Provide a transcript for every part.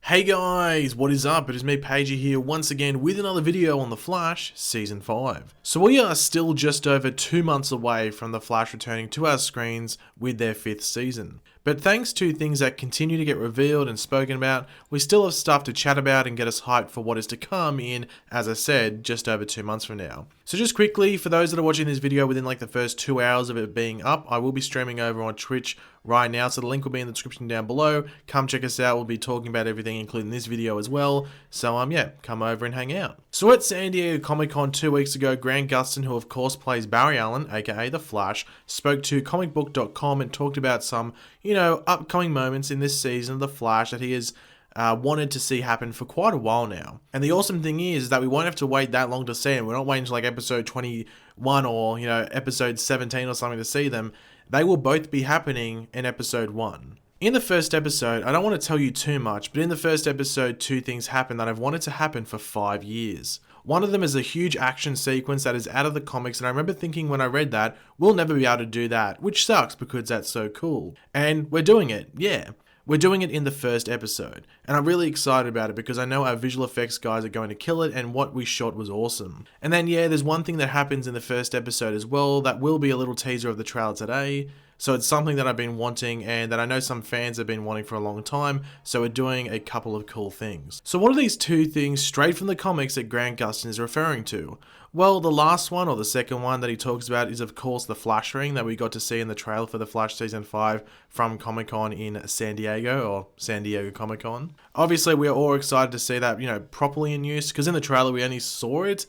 Hey guys, what is up? It is me, Pagey here, once again with another video on The Flash Season 5. So we are still just over 2 months away from The Flash returning to our screens with their 5th season. But thanks to things that continue to get revealed and spoken about, we still have stuff to chat about and get us hyped for what is to come in, as I said, just over 2 months from now. So just quickly, for those that are watching this video within like the first 2 hours of it being up, I will be streaming over on Twitch right now, so the link will be in the description down below. Come check us out, we'll be talking about everything including this video as well, so yeah, come over and hang out. So at San Diego Comic-Con 2 weeks ago, Grant Gustin, who of course plays Barry Allen, aka The Flash, spoke to comicbook.com and talked about some, upcoming moments in this season of The Flash that he has wanted to see happen for quite a while now. And the awesome thing is that we won't have to wait that long to see them. We're not waiting until like episode 21 or, episode 17 or something to see them. They will both be happening in episode 1. In the first episode, I don't want to tell you too much, but in the first episode, 2 things happen that I've wanted to happen for 5 years. One of them is a huge action sequence that is out of the comics, and I remember thinking when I read that, we'll never be able to do that, which sucks because that's so cool. And we're doing it, yeah. We're doing it in the first episode, and I'm really excited about it because I know our visual effects guys are going to kill it, and what we shot was awesome. And then there's one thing that happens in the first episode as well that will be a little teaser of the trailer today. So it's something that I've been wanting and that I know some fans have been wanting for a long time, so we're doing a couple of cool things. So what are these 2 things straight from the comics that Grant Gustin is referring to? Well, the last one, or the second one that he talks about, is of course the Flash ring that we got to see in the trailer for The Flash Season 5 from Comic-Con in San Diego, or San Diego Comic-Con. Obviously, we are all excited to see that, properly in use, because in the trailer we only saw it,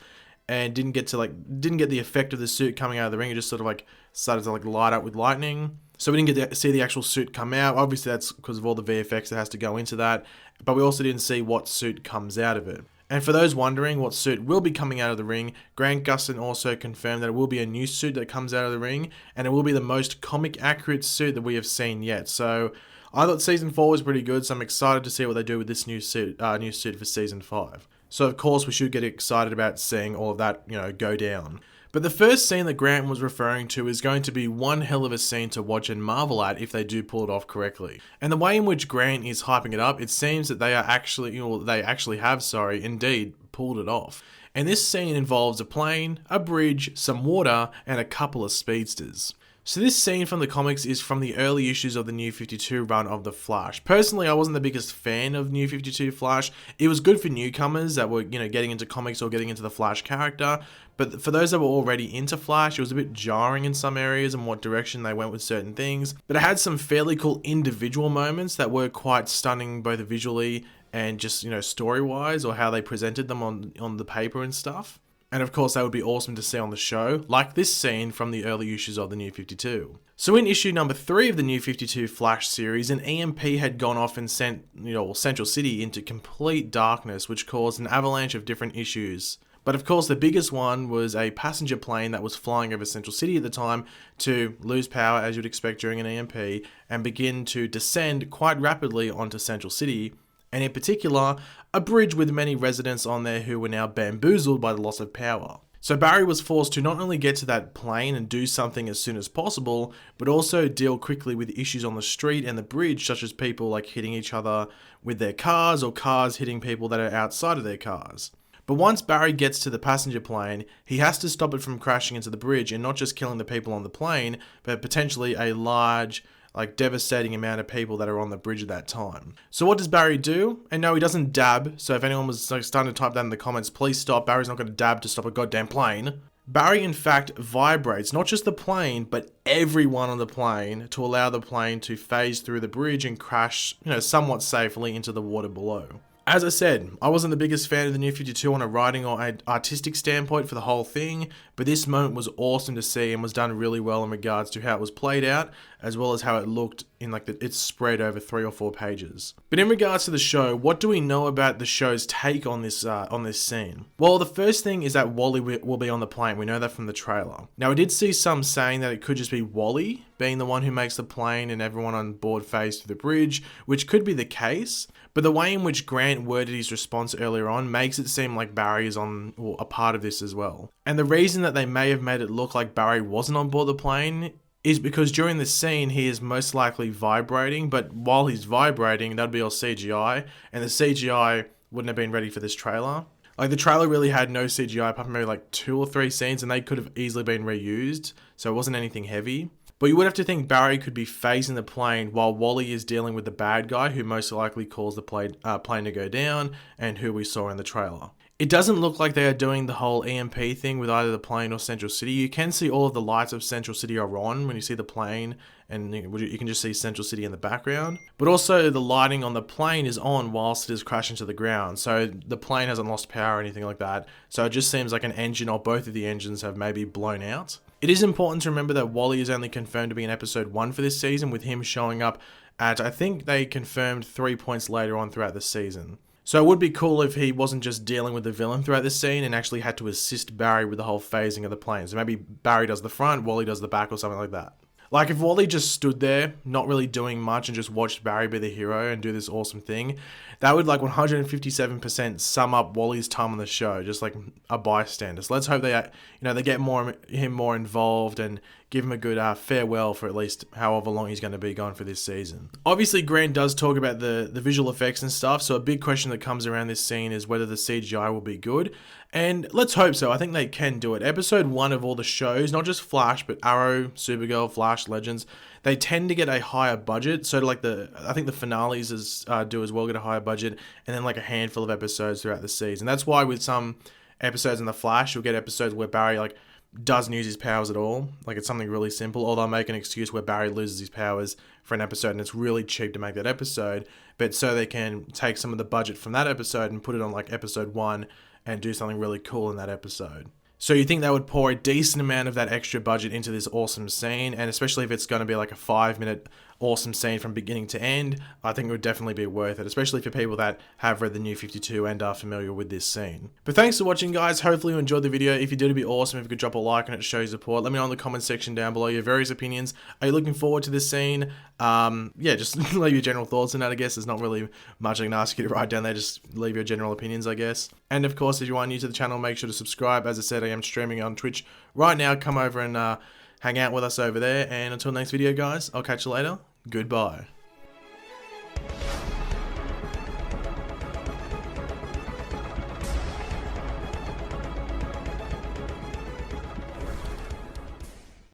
and didn't get the effect of the suit coming out of the ring. It just sort of started to light up with lightning. So we didn't get to see the actual suit come out. Obviously that's because of all the VFX that has to go into that. But we also didn't see what suit comes out of it. And for those wondering what suit will be coming out of the ring, Grant Gustin also confirmed that it will be a new suit that comes out of the ring, and it will be the most comic accurate suit that we have seen yet. So I thought Season 4 was pretty good, so I'm excited to see what they do with this new suit for Season 5. So of course we should get excited about seeing all of that, go down. But the first scene that Grant was referring to is going to be one hell of a scene to watch and marvel at if they do pull it off correctly. And the way in which Grant is hyping it up, it seems that they have indeed pulled it off. And this scene involves a plane, a bridge, some water, and a couple of speedsters. So this scene from the comics is from the early issues of the New 52 run of The Flash. Personally, I wasn't the biggest fan of New 52 Flash. It was good for newcomers that were, getting into comics or getting into the Flash character. But for those that were already into Flash, it was a bit jarring in some areas and what direction they went with certain things. But it had some fairly cool individual moments that were quite stunning both visually and just, story-wise, or how they presented them on the paper and stuff. And of course that would be awesome to see on the show, like this scene from the early issues of the New 52. So in issue number 3 of the New 52 Flash series, an EMP had gone off and sent, Central City into complete darkness, which caused an avalanche of different issues. But of course the biggest one was a passenger plane that was flying over Central City at the time to lose power, as you'd expect during an EMP, and begin to descend quite rapidly onto Central City. And in particular, a bridge with many residents on there who were now bamboozled by the loss of power. So Barry was forced to not only get to that plane and do something as soon as possible, but also deal quickly with issues on the street and the bridge, such as people hitting each other with their cars, or cars hitting people that are outside of their cars. But once Barry gets to the passenger plane, he has to stop it from crashing into the bridge and not just killing the people on the plane, but potentially a large, devastating amount of people that are on the bridge at that time. So what does Barry do? And no, he doesn't dab. So if anyone was starting to type that in the comments, please stop. Barry's not going to dab to stop a goddamn plane. Barry in fact vibrates not just the plane, but everyone on the plane to allow the plane to phase through the bridge and crash, somewhat safely into the water below. As I said, I wasn't the biggest fan of the New 52 on a writing or artistic standpoint for the whole thing, but this moment was awesome to see and was done really well in regards to how it was played out, as well as how it looked in it's spread over 3 or 4 pages. But in regards to the show, what do we know about the show's take on this scene? Well, the first thing is that Wally will be on the plane. We know that from the trailer. Now, I did see some saying that it could just be Wally being the one who makes the plane and everyone on board phase through the bridge, which could be the case. But the way in which Grant worded his response earlier on makes it seem like Barry is a part of this as well. And the reason that they may have made it look like Barry wasn't on board the plane is because during the scene he is most likely vibrating, but while he's vibrating, that'd be all CGI, and the CGI wouldn't have been ready for this trailer. Like, the trailer really had no CGI apart from maybe like 2 or 3 scenes, and they could have easily been reused, so it wasn't anything heavy. But you would have to think Barry could be phasing the plane while Wally is dealing with the bad guy who most likely caused the plane to go down, and who we saw in the trailer. It doesn't look like they are doing the whole EMP thing with either the plane or Central City. You can see all of the lights of Central City are on when you see the plane, and you can just see Central City in the background. But also the lighting on the plane is on whilst it is crashing to the ground. So the plane hasn't lost power or anything like that. So it just seems like an engine or both of the engines have maybe blown out. It is important to remember that Wally is only confirmed to be in episode 1 for this season, with him showing up at, I think they confirmed 3 points later on throughout the season. So it would be cool if he wasn't just dealing with the villain throughout the scene and actually had to assist Barry with the whole phasing of the plane. So maybe Barry does the front, Wally does the back, or something like that. Like, if Wally just stood there, not really doing much, and just watched Barry be the hero and do this awesome thing, that would like 157% sum up Wally's time on the show, just like a bystander. So let's hope they get him more involved and give him a good farewell for at least however long he's going to be gone for this season. Obviously, Grant does talk about the visual effects and stuff, so a big question that comes around this scene is whether the CGI will be good. And let's hope so. I think they can do it. Episode 1 of all the shows, not just Flash, but Arrow, Supergirl, Flash, Legends, they tend to get a higher budget. So like I think the finales do as well get a higher budget, and then like a handful of episodes throughout the season. That's why with some episodes in the Flash, you'll get episodes where Barry like doesn't use his powers at all. Like, it's something really simple, or they'll make an excuse where Barry loses his powers for an episode and it's really cheap to make that episode, but so they can take some of the budget from that episode and put it on like episode 1 and do something really cool in that episode. So you think they would pour a decent amount of that extra budget into this awesome scene, and especially if it's going to be like a 5-minute awesome scene from beginning to end, I think it would definitely be worth it, especially for people that have read the New 52 and are familiar with this scene. But thanks for watching, guys. Hopefully you enjoyed the video. If you did, it'd be awesome if you could drop a like on it to show your support. Let me know in the comment section down below your various opinions. Are you looking forward to this scene? Yeah, just leave your general thoughts on that, I guess. There's not really much I can ask you to write down there. Just leave your general opinions, I guess. And of course, if you are new to the channel, make sure to subscribe. As I said, I am streaming on Twitch right now. Come over and hang out with us over there. And until next video, guys, I'll catch you later. Goodbye.